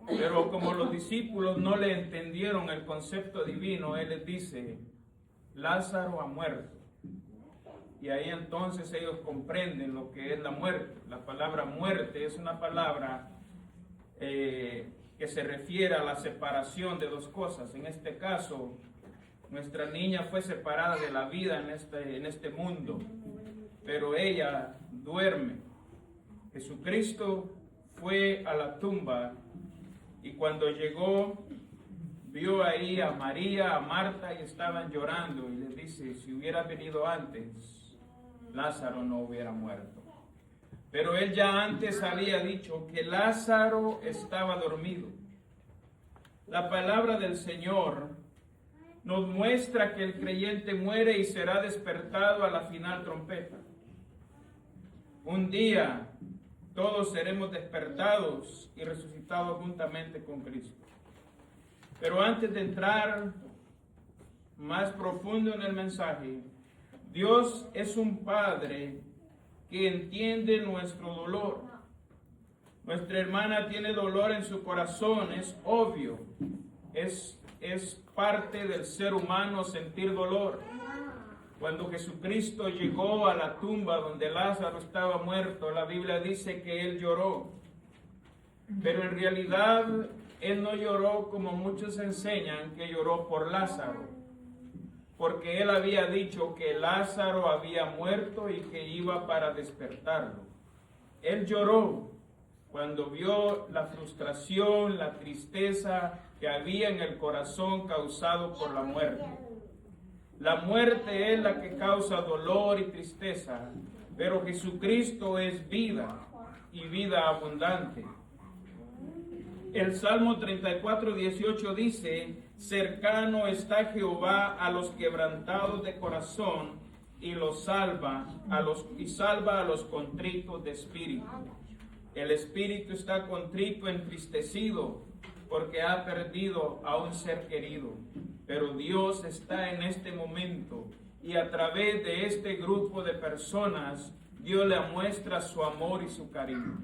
Pero como los discípulos no le entendieron el concepto divino, Él les dice, Lázaro ha muerto. Y ahí entonces ellos comprenden lo que es la muerte. La palabra muerte es una palabra que se refiere a la separación de dos cosas. En este caso, nuestra niña fue separada de la vida en este mundo, pero ella duerme. Jesucristo fue a la tumba y cuando llegó, vio ahí a María, a Marta y estaban llorando y les dice, si hubiera venido antes, Lázaro no hubiera muerto. Pero él ya antes había dicho que Lázaro estaba dormido. La palabra del Señor nos muestra que el creyente muere y será despertado a la final trompeta. Un día todos seremos despertados y resucitados juntamente con Cristo. Pero antes de entrar más profundo en el mensaje, Dios es un Padre que entiende nuestro dolor. Nuestra hermana tiene dolor en su corazón, es obvio, es parte del ser humano sentir dolor. Cuando Jesucristo llegó a la tumba donde Lázaro estaba muerto, la Biblia dice que Él lloró. Pero en realidad Él no lloró como muchos enseñan que lloró por Lázaro, porque Él había dicho que Lázaro había muerto y que iba para despertarlo. Él lloró cuando vio la frustración, la tristeza que había en el corazón causado por la muerte. La muerte es la que causa dolor y tristeza, pero Jesucristo es vida y vida abundante. El Salmo 34:18 dice, cercano está Jehová a los quebrantados de corazón y los salva a los contritos de espíritu. El espíritu está contrito, entristecido, porque ha perdido a un ser querido. Pero Dios está en este momento y a través de este grupo de personas, Dios le muestra su amor y su cariño.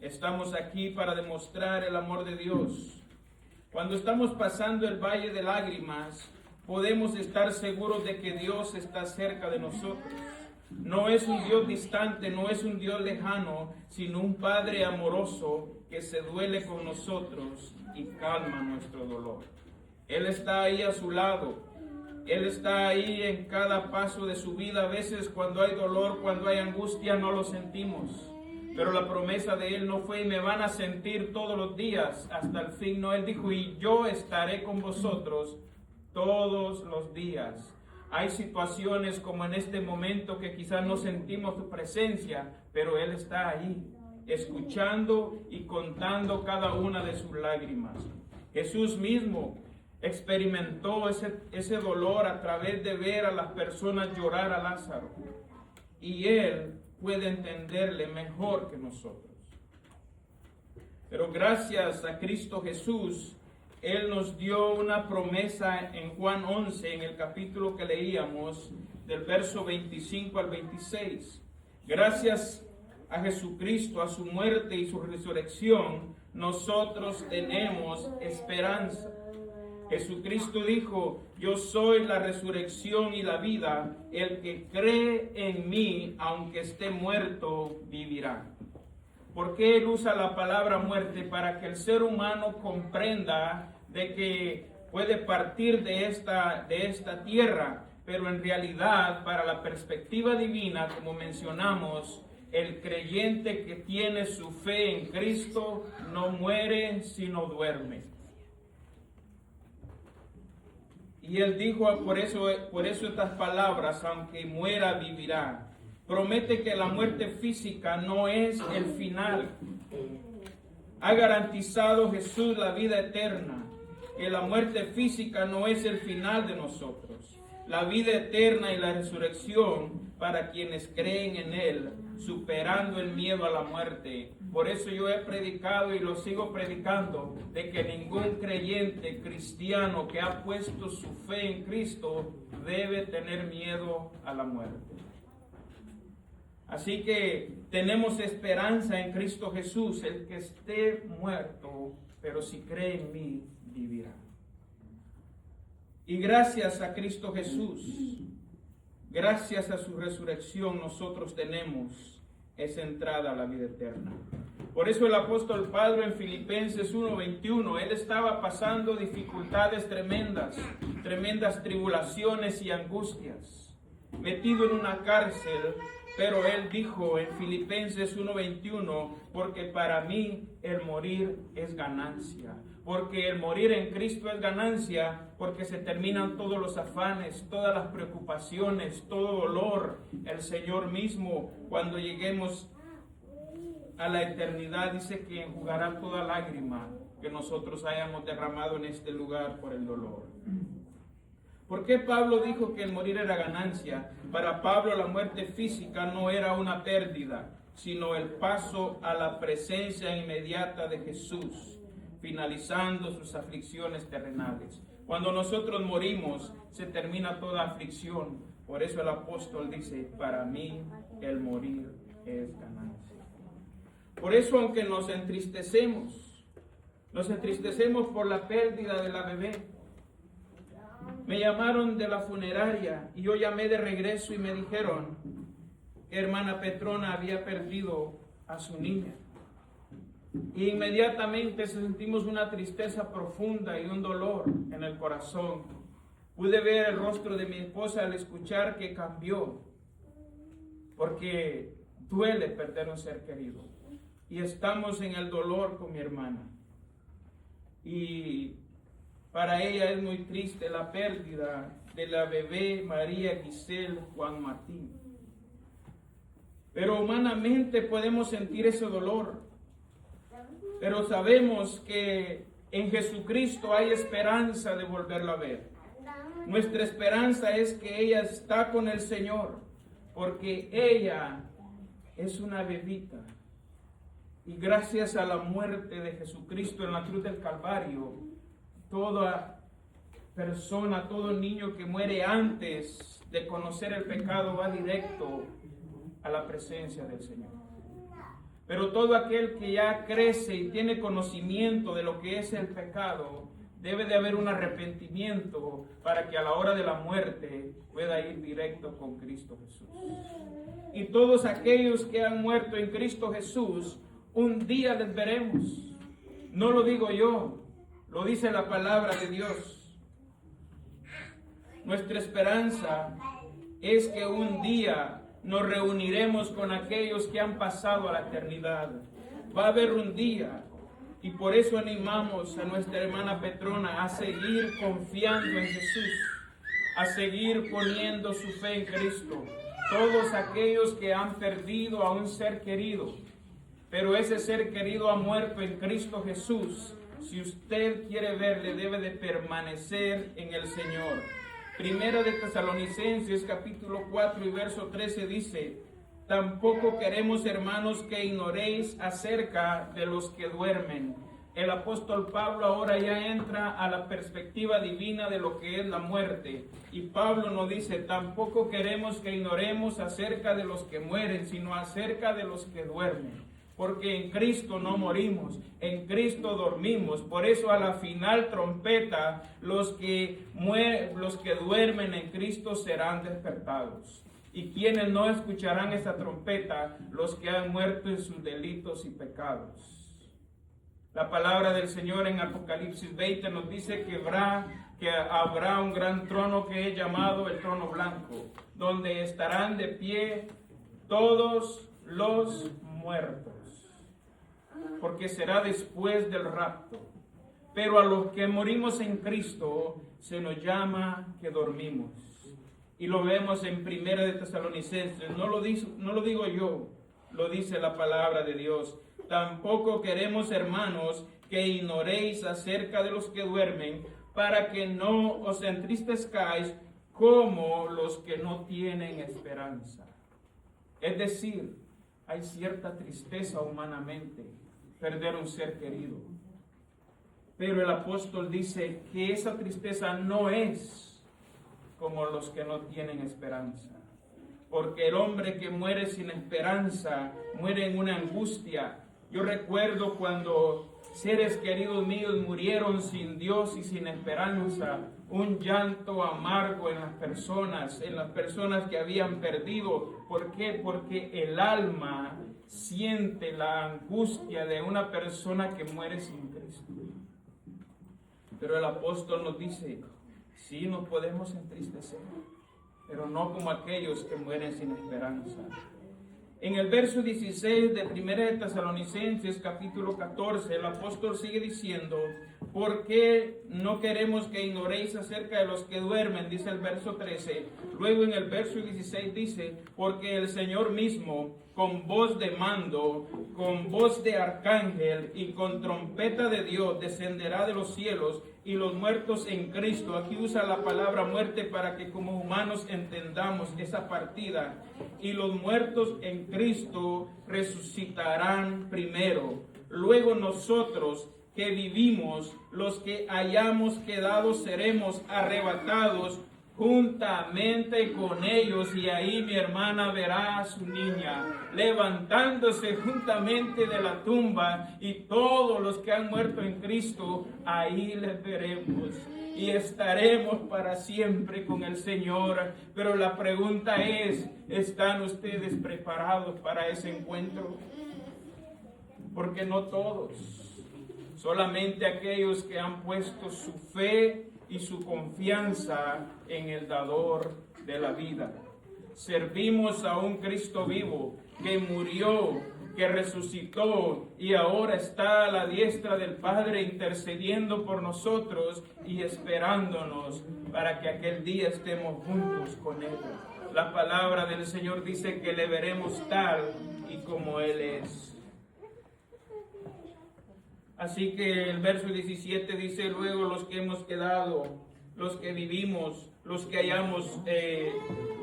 Estamos aquí para demostrar el amor de Dios. Cuando estamos pasando el valle de lágrimas, podemos estar seguros de que Dios está cerca de nosotros. No es un Dios distante, no es un Dios lejano, sino un Padre amoroso que se duele con nosotros y calma nuestro dolor. Él está ahí a su lado. Él está ahí en cada paso de su vida. A veces cuando hay dolor, cuando hay angustia, no lo sentimos. Pero la promesa de Él no fue, y me van a sentir todos los días hasta el fin. No, Él dijo, y yo estaré con vosotros todos los días. Hay situaciones como en este momento que quizás no sentimos su presencia, pero Él está ahí, escuchando y contando cada una de sus lágrimas. Jesús mismo experimentó ese dolor a través de ver a las personas llorar a Lázaro. Y Él puede entenderle mejor que nosotros. Pero gracias a Cristo Jesús, Él nos dio una promesa en Juan 11, en el capítulo que leíamos, del verso 25 al 26. Gracias a Jesucristo, a su muerte y su resurrección, nosotros tenemos esperanza. Jesucristo dijo, yo soy la resurrección y la vida, el que cree en mí, aunque esté muerto, vivirá. ¿Por qué Él usa la palabra muerte? Para que el ser humano comprenda de que puede partir de esta tierra, pero en realidad, para la perspectiva divina, como mencionamos, el creyente que tiene su fe en Cristo no muere, sino duerme. Y Él dijo, por eso estas palabras, aunque muera, vivirá. Promete que la muerte física no es el final. Ha garantizado Jesús la vida eterna, que la muerte física no es el final de nosotros. La vida eterna y la resurrección para quienes creen en Él, superando el miedo a la muerte. Por eso yo he predicado y lo sigo predicando, de que ningún creyente cristiano que ha puesto su fe en Cristo debe tener miedo a la muerte. Así que tenemos esperanza en Cristo Jesús. El que esté muerto, pero si cree en mí, vivirá. Y gracias a Cristo Jesús, gracias a su resurrección, nosotros tenemos esa entrada a la vida eterna. Por eso el apóstol Pablo en Filipenses 1:21, él estaba pasando dificultades tremendas tribulaciones y angustias, metido en una cárcel, pero él dijo en Filipenses 1:21, porque para mí el morir es ganancia. Porque el morir en Cristo es ganancia, porque se terminan todos los afanes, todas las preocupaciones, todo dolor. El Señor mismo, cuando lleguemos a la eternidad, dice que enjugará toda lágrima que nosotros hayamos derramado en este lugar por el dolor. ¿Por qué Pablo dijo que el morir era ganancia? Para Pablo la muerte física no era una pérdida, sino el paso a la presencia inmediata de Jesús, finalizando sus aflicciones terrenales. Cuando nosotros morimos, se termina toda aflicción. Por eso el apóstol dice, para mí el morir es ganancia. Por eso, aunque nos entristecemos por la pérdida de la bebé. Me llamaron de la funeraria y yo llamé de regreso y me dijeron que hermana Petrona había perdido a su niña. Y inmediatamente sentimos una tristeza profunda y un dolor en el corazón. Pude ver el rostro de mi esposa al escuchar que cambió, porque duele perder un ser querido. Y estamos en el dolor con mi hermana. Y para ella es muy triste la pérdida de la bebé María Giselle Juan Martín. Pero humanamente podemos sentir ese dolor. Pero sabemos que en Jesucristo hay esperanza de volverla a ver. Nuestra esperanza es que ella está con el Señor, porque ella es una bebita. Y gracias a la muerte de Jesucristo en la cruz del Calvario, toda persona, todo niño que muere antes de conocer el pecado va directo a la presencia del Señor. Pero todo aquel que ya crece y tiene conocimiento de lo que es el pecado, debe de haber un arrepentimiento para que a la hora de la muerte pueda ir directo con Cristo Jesús. Y todos aquellos que han muerto en Cristo Jesús, un día les veremos. No lo digo yo, lo dice la palabra de Dios. Nuestra esperanza es que un día nos reuniremos con aquellos que han pasado a la eternidad. Va a haber un día, y por eso animamos a nuestra hermana Petrona a seguir confiando en Jesús, a seguir poniendo su fe en Cristo. Todos aquellos que han perdido a un ser querido, pero ese ser querido ha muerto en Cristo Jesús. Si usted quiere verle, debe de permanecer en el Señor. Primera de Tesalonicenses capítulo 4 y verso 13 dice, tampoco queremos, hermanos, que ignoréis acerca de los que duermen. El apóstol Pablo ahora ya entra a la perspectiva divina de lo que es la muerte. Y Pablo nos dice, tampoco queremos que ignoremos acerca de los que mueren, sino acerca de los que duermen. Porque en Cristo no morimos, en Cristo dormimos. Por eso a la final trompeta, los que duermen en Cristo serán despertados. Y quienes no escucharán esa trompeta, los que han muerto en sus delitos y pecados. La palabra del Señor en Apocalipsis 20 nos dice que habrá un gran trono que es llamado el trono blanco, donde estarán de pie todos los muertos, porque será después del rapto. Pero a los que morimos en Cristo se nos llama que dormimos. Y lo vemos en Primera de Tesalonicenses. No lo digo yo, lo dice la palabra de Dios. Tampoco queremos, hermanos, que ignoréis acerca de los que duermen, para que no os entristezcáis como los que no tienen esperanza. Es decir, hay cierta tristeza humanamente perder un ser querido. Pero el apóstol dice que esa tristeza no es como los que no tienen esperanza. porque el hombre que muere sin esperanza muere en una angustia. Yo recuerdo cuando seres queridos míos murieron sin Dios y sin esperanza, un llanto amargo en las personas que habían perdido. ¿Por qué? Porque el alma siente la angustia de una persona que muere sin Cristo. Pero el apóstol nos dice, sí nos podemos entristecer, pero no como aquellos que mueren sin esperanza. En el verso 16 de 1 de Tesalonicenses, capítulo 14, el apóstol sigue diciendo, ¿por qué no queremos que ignoréis acerca de los que duermen? Dice el verso 13. Luego en el verso 16 dice, porque el Señor mismo, con voz de mando, con voz de arcángel y con trompeta de Dios, descenderá de los cielos, y los muertos en Cristo. Aquí usa la palabra muerte para que como humanos entendamos esa partida. Y los muertos en Cristo resucitarán primero. Luego nosotros que vivimos, los que hayamos quedado, seremos arrebatados juntamente con ellos. Y ahí mi hermana verá a su niña levantándose juntamente de la tumba, y todos los que han muerto en Cristo, ahí les veremos y estaremos para siempre con el Señor. Pero la pregunta es, ¿están ustedes preparados para ese encuentro? Porque no todos, solamente aquellos que han puesto su fe y su confianza en el dador de la vida. Servimos a un Cristo vivo que murió, que resucitó y ahora está a la diestra del Padre intercediendo por nosotros y esperándonos para que aquel día estemos juntos con Él. La palabra del Señor dice que le veremos tal y como Él es. Así que el verso 17 dice, luego los que hemos quedado, los que vivimos, los que hayamos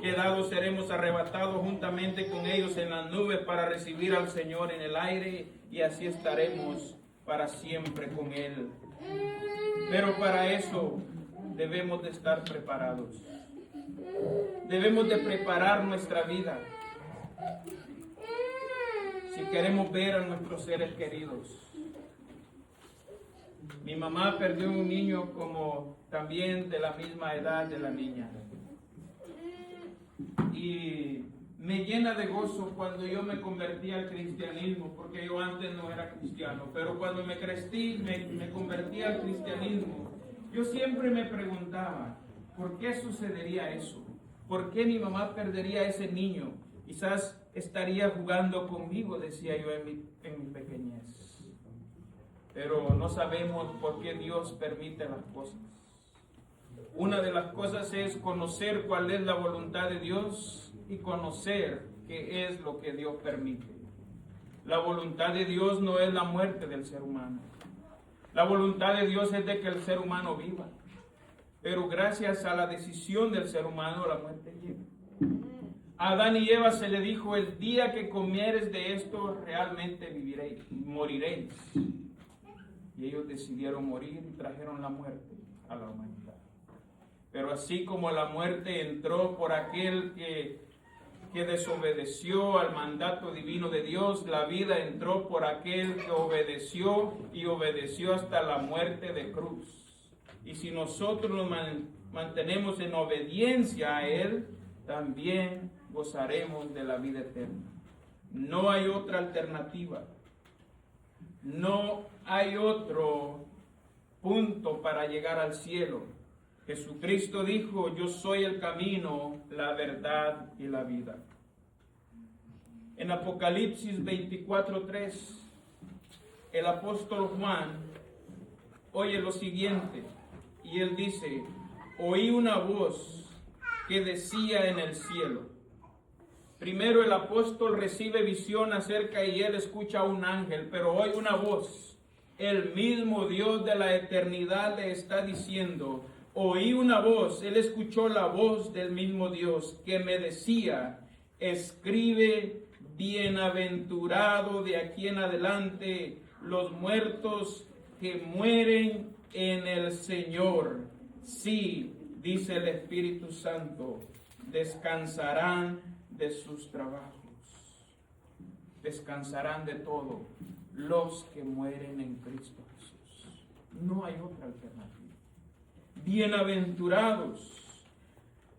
quedado, seremos arrebatados juntamente con ellos en las nubes para recibir al Señor en el aire, y así estaremos para siempre con Él. Pero para eso debemos de estar preparados. Debemos de preparar nuestra vida si queremos ver a nuestros seres queridos. Mi mamá perdió un niño como también de la misma edad de la niña. Y me llena de gozo cuando yo me convertí al cristianismo, porque yo antes no era cristiano, pero cuando me convertí al cristianismo, yo siempre me preguntaba, ¿por qué sucedería eso? ¿Por qué mi mamá perdería a ese niño? Quizás estaría jugando conmigo, decía yo en mi pequeñez. Pero no sabemos por qué Dios permite las cosas. Una de las cosas es conocer cuál es la voluntad de Dios y conocer qué es lo que Dios permite. La voluntad de Dios no es la muerte del ser humano. La voluntad de Dios es de que el ser humano viva. Pero gracias a la decisión del ser humano, la muerte llega. A Adán y Eva se le dijo, el día que comieres de esto, realmente viviréis, moriréis. Y ellos decidieron morir y trajeron la muerte a la humanidad. Pero así como la muerte entró por aquel que desobedeció al mandato divino de Dios, la vida entró por aquel que obedeció y obedeció hasta la muerte de cruz. Y si nosotros nos mantenemos en obediencia a Él, también gozaremos de la vida eterna. No hay otra alternativa. No hay otro punto para llegar al cielo. Jesucristo dijo, yo soy el camino, la verdad y la vida. En Apocalipsis 24:3, el apóstol Juan oye lo siguiente, y él dice, oí una voz que decía en el cielo. Primero el apóstol recibe visión acerca y él escucha a un ángel, pero oye una voz. El mismo Dios de la eternidad le está diciendo, oí una voz, él escuchó la voz del mismo Dios que me decía, escribe, bienaventurado de aquí en adelante los muertos que mueren en el Señor. Sí, dice el Espíritu Santo, descansarán de sus trabajos. Descansarán de todo los que mueren en Cristo Jesús. No hay otra alternativa. Bienaventurados,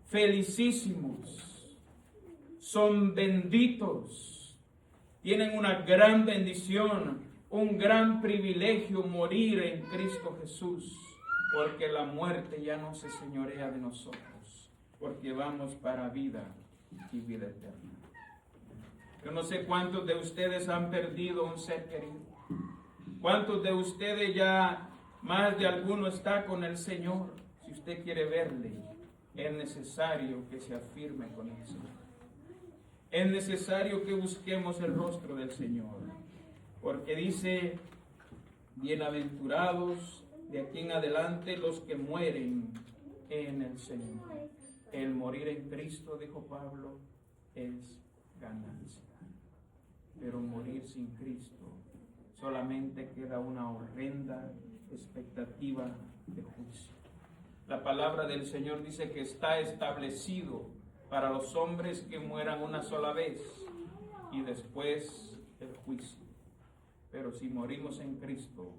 felicísimos, son benditos, tienen una gran bendición, un gran privilegio morir en Cristo Jesús, porque la muerte ya no se señorea de nosotros, porque vamos para vida y vida eterna. Yo no sé cuántos de ustedes han perdido un ser querido. ¿Cuántos de ustedes ya, más de alguno está con el Señor? Si usted quiere verle, es necesario que se afirme con el Señor. Es necesario que busquemos el rostro del Señor. Porque dice, bienaventurados de aquí en adelante los que mueren en el Señor. El morir en Cristo, dijo Pablo, es ganancia. Pero morir sin Cristo solamente queda una horrenda expectativa de juicio. La palabra del Señor dice que está establecido para los hombres que mueran una sola vez y después el juicio. Pero si morimos en Cristo,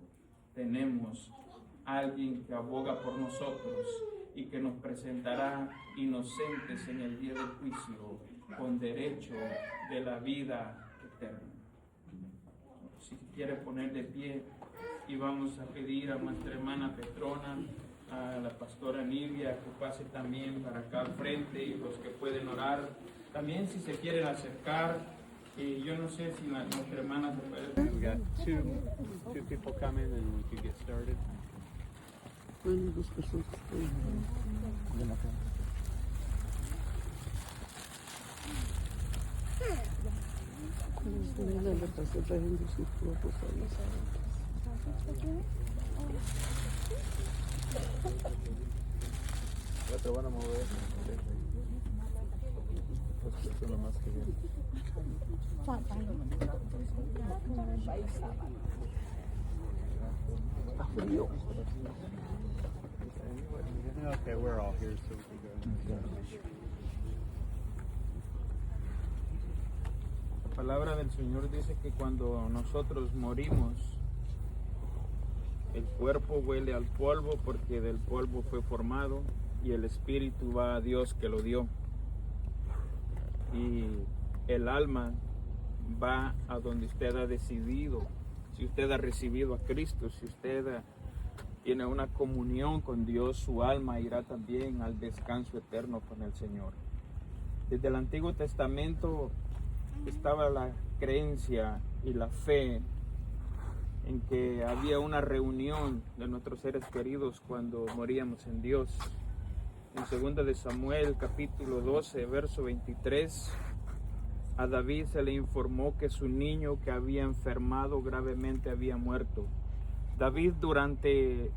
tenemos a alguien que aboga por nosotros y que nos presentará inocentes en el día del juicio con derecho de la vida eterna. Si quiere poner de pie y vamos a pedir a nuestra hermana Petrona, a la pastora Nidia que pase también para acá al frente y los que pueden orar. También si se quieren acercar, yo no sé si nuestra hermana se puede. We got two people coming and we could get started. Ya te van a mover. Pues uno más que bien. Okay, we're all here, so we can go. La palabra del Señor dice que cuando nosotros morimos, el cuerpo huele al polvo porque del polvo fue formado y el espíritu va a Dios que lo dio. Y el alma va a donde usted ha decidido. Si usted ha recibido a Cristo, si usted tiene una comunión con Dios, su alma irá también al descanso eterno con el Señor. Desde el Antiguo Testamento estaba la creencia y la fe en que había una reunión de nuestros seres queridos cuando moríamos en Dios. En 2 de Samuel, capítulo 12, verso 23, a David se le informó que su niño que había enfermado gravemente había muerto. David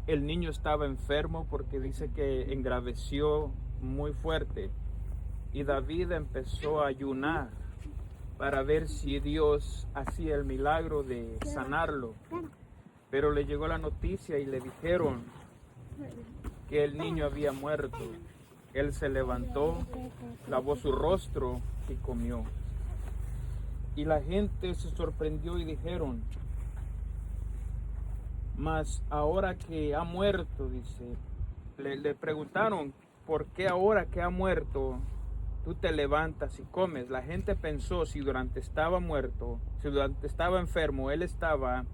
el niño estaba enfermo porque dice que engraveció muy fuerte y David empezó a ayunar para ver si Dios hacía el milagro de sanarlo. Pero le llegó la noticia y le dijeron que el niño había muerto. Él se levantó, lavó su rostro y comió. Y la gente se sorprendió y dijeron, mas ahora que ha muerto, dice, le preguntaron, ¿por qué ahora que ha muerto tú te levantas y comes? La gente pensó si durante estaba muerto, si durante estaba enfermo, él estaba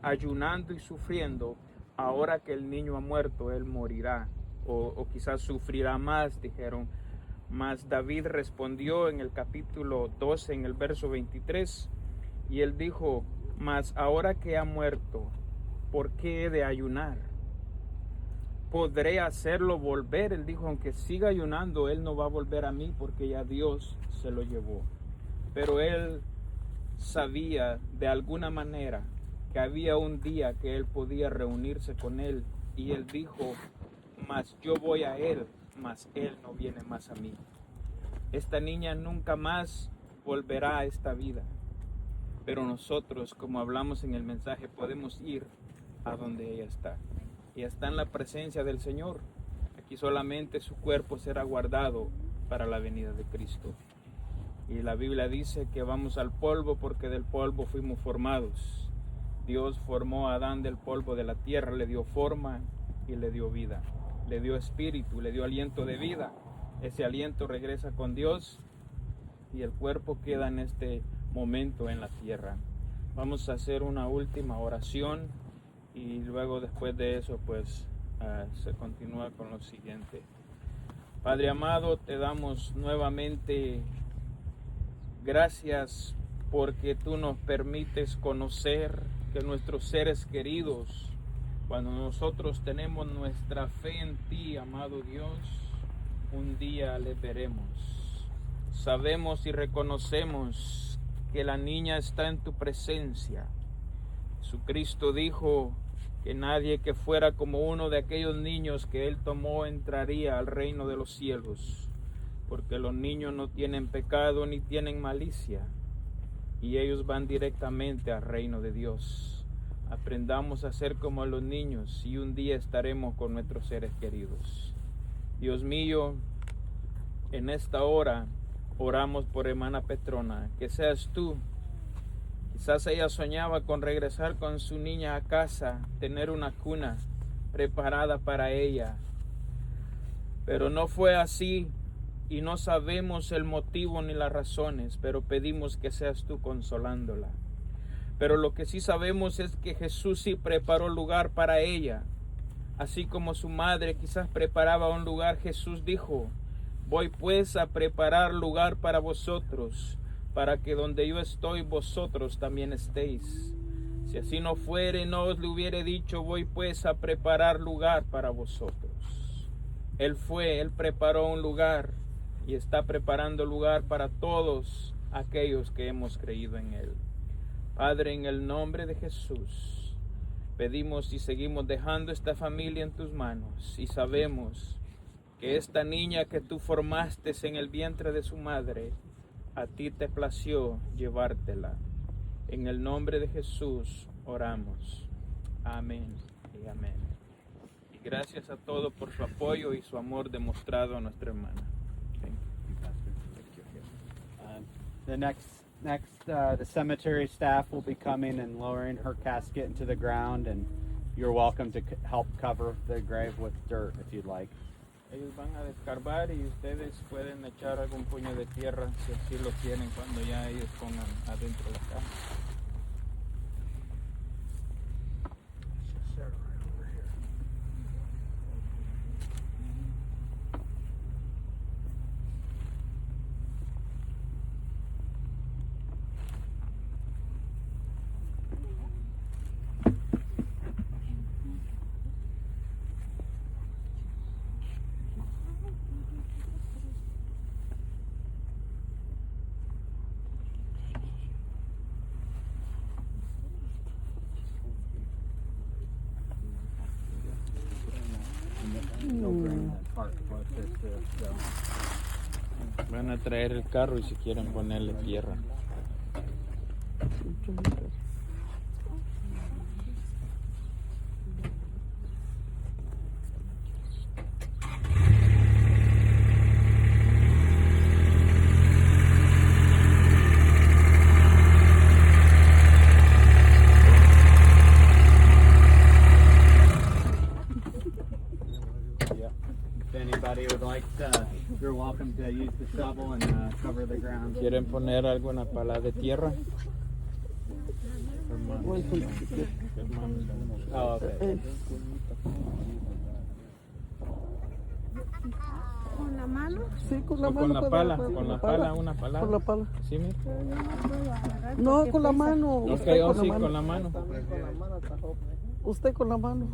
ayunando y sufriendo, ahora que el niño ha muerto, él morirá o quizás sufrirá más, dijeron. Mas David respondió en el capítulo 12, en el verso 23, y él dijo, mas ahora que ha muerto, ¿por qué he de ayunar? ¿Podré hacerlo volver? Él dijo, aunque siga ayunando, él no va a volver a mí porque ya Dios se lo llevó. Pero él sabía de alguna manera que había un día que él podía reunirse con él, y él dijo, mas yo voy a él, mas él no viene más a mí. Esta niña nunca más volverá a esta vida, pero nosotros, como hablamos en el mensaje, podemos ir a donde ella está. Ella está en la presencia del Señor. Aquí solamente su cuerpo será guardado para la venida de Cristo. Y la Biblia dice que vamos al polvo porque del polvo fuimos formados. Dios formó a Adán del polvo de la tierra, le dio forma y le dio vida. Le dio espíritu, le dio aliento de vida. Ese aliento regresa con Dios y el cuerpo queda en este momento en la tierra. Vamos a hacer una última oración y luego después de eso pues se continúa con lo siguiente. Padre amado, te damos nuevamente gracias porque tú nos permites conocer que nuestros seres queridos, cuando nosotros tenemos nuestra fe en ti, amado Dios, un día les veremos. Sabemos y reconocemos que la niña está en tu presencia. Jesucristo dijo que nadie que fuera como uno de aquellos niños que Él tomó entraría al reino de los cielos, porque los niños no tienen pecado ni tienen malicia, y ellos van directamente al reino de Dios. Aprendamos a ser como los niños y un día estaremos con nuestros seres queridos. Dios mío, en esta hora oramos por hermana Petrona, que seas tú. Quizás ella soñaba con regresar con su niña a casa, tener una cuna preparada para ella, pero no fue así y no sabemos el motivo ni las razones, pero pedimos que seas tú consolándola. Pero lo que sí sabemos es que Jesús sí preparó lugar para ella, así como su madre quizás preparaba un lugar. Jesús dijo: voy pues a preparar lugar para vosotros, para que donde yo estoy vosotros también estéis. Si así no fuere, no os le hubiere dicho: voy pues a preparar lugar para vosotros. Él preparó un lugar y está preparando lugar para todos aquellos que hemos creído en Él. Padre, en el nombre de Jesús, pedimos y seguimos dejando esta familia en tus manos, y sabemos que esta niña que tú formaste en el vientre de su madre, a ti te plació llevártela. En el nombre de Jesús oramos. Amén y amén. Y gracias a todos por su apoyo y su amor demostrado a nuestra hermana. The cemetery staff will be coming and lowering her casket into the ground, and you're welcome to help cover the grave with dirt if you'd like. Ellos van a descarbar y ustedes pueden echar algún puño de tierra si así lo quieren cuando ya ellos pongan adentro la cama. Van a traer el carro y si quieren ponerle tierra. You're welcome to use the shovel and cover the ground. ¿Quieren poner alguna pala de tierra? Oh, okay. ¿Con la mano? Sí, con la O mano. con la pala, con la pala, una pala. Con la pala. ¿Sí, mira? No, con la mano. Ok, Usted oh, con la sí, mano. con la mano. Usted con la mano.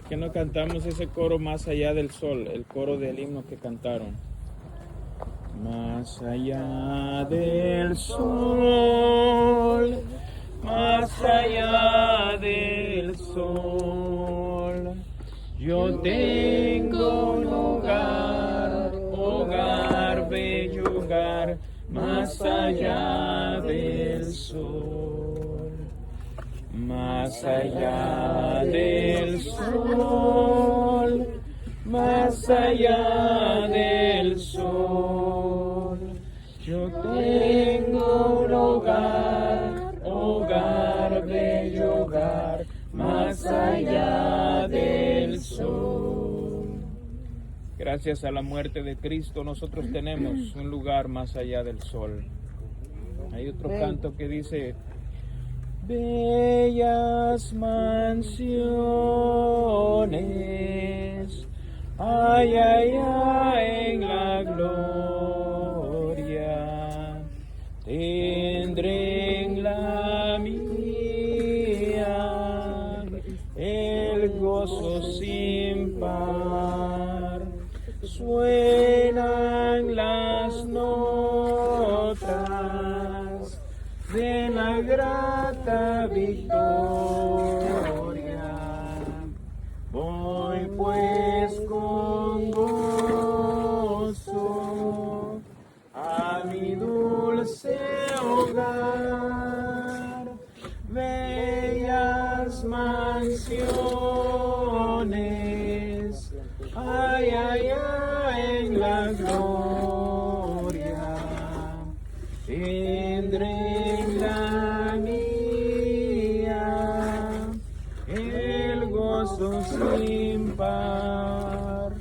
Que no cantamos ese coro más allá del sol, el coro del himno que cantaron. Más allá del sol, más allá del sol, yo tengo un hogar, hogar, bello hogar, más allá del sol. Más allá del sol, más allá del sol, yo tengo un hogar, hogar, bello hogar, más allá del sol. Gracias a la muerte de Cristo nosotros tenemos un lugar más allá del sol. Hay otro canto que dice: bellas mansiones, ay, ay, ay, en la gloria, tendré en la mía el gozo sin par. Suenan las notas de la grata victoria. Voy pues con gozo a mi dulce hogar, bellas mansiones, ay, ay, ay, en la gloria. Tendré en la mía el gozo sin par.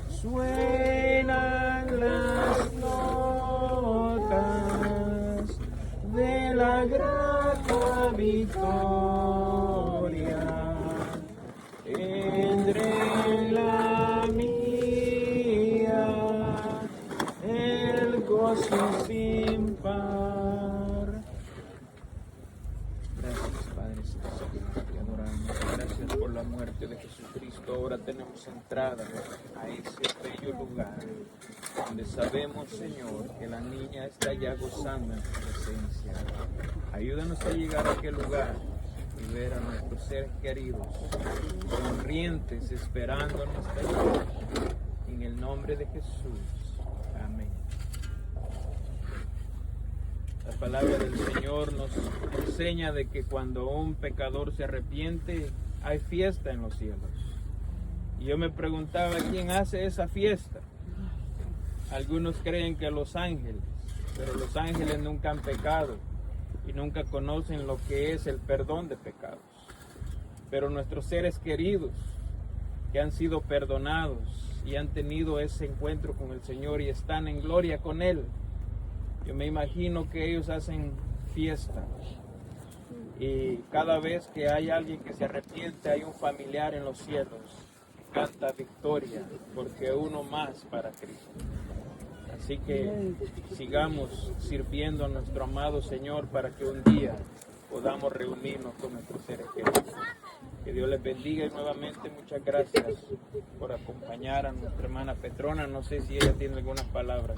Suenan las notas de la grata victoria. Tendré en la mía el gozo sin par. Gracias, Padre Santo, te adoramos. Gracias por la muerte de Jesucristo. Ahora tenemos entrada a ese bello lugar donde sabemos, Señor, que la niña está ya gozando en tu presencia. Ayúdanos a llegar a aquel lugar y ver a nuestros seres queridos sonrientes, esperando nuestra ayuda. En el nombre de Jesús. Amén. La palabra del Señor nos enseña de que cuando un pecador se arrepiente, hay fiesta en los cielos. Y yo me preguntaba, ¿quién hace esa fiesta? Algunos creen que los ángeles, pero los ángeles nunca han pecado y nunca conocen lo que es el perdón de pecados. Pero nuestros seres queridos que han sido perdonados y han tenido ese encuentro con el Señor y están en gloria con Él, yo me imagino que ellos hacen fiesta. Y cada vez que hay alguien que se arrepiente, hay un familiar en los cielos que canta victoria, porque uno más para Cristo. Así que sigamos sirviendo a nuestro amado Señor para que un día podamos reunirnos con nuestros seres queridos. Que Dios les bendiga y nuevamente muchas gracias por acompañar a nuestra hermana Petrona. No sé si ella tiene algunas palabras.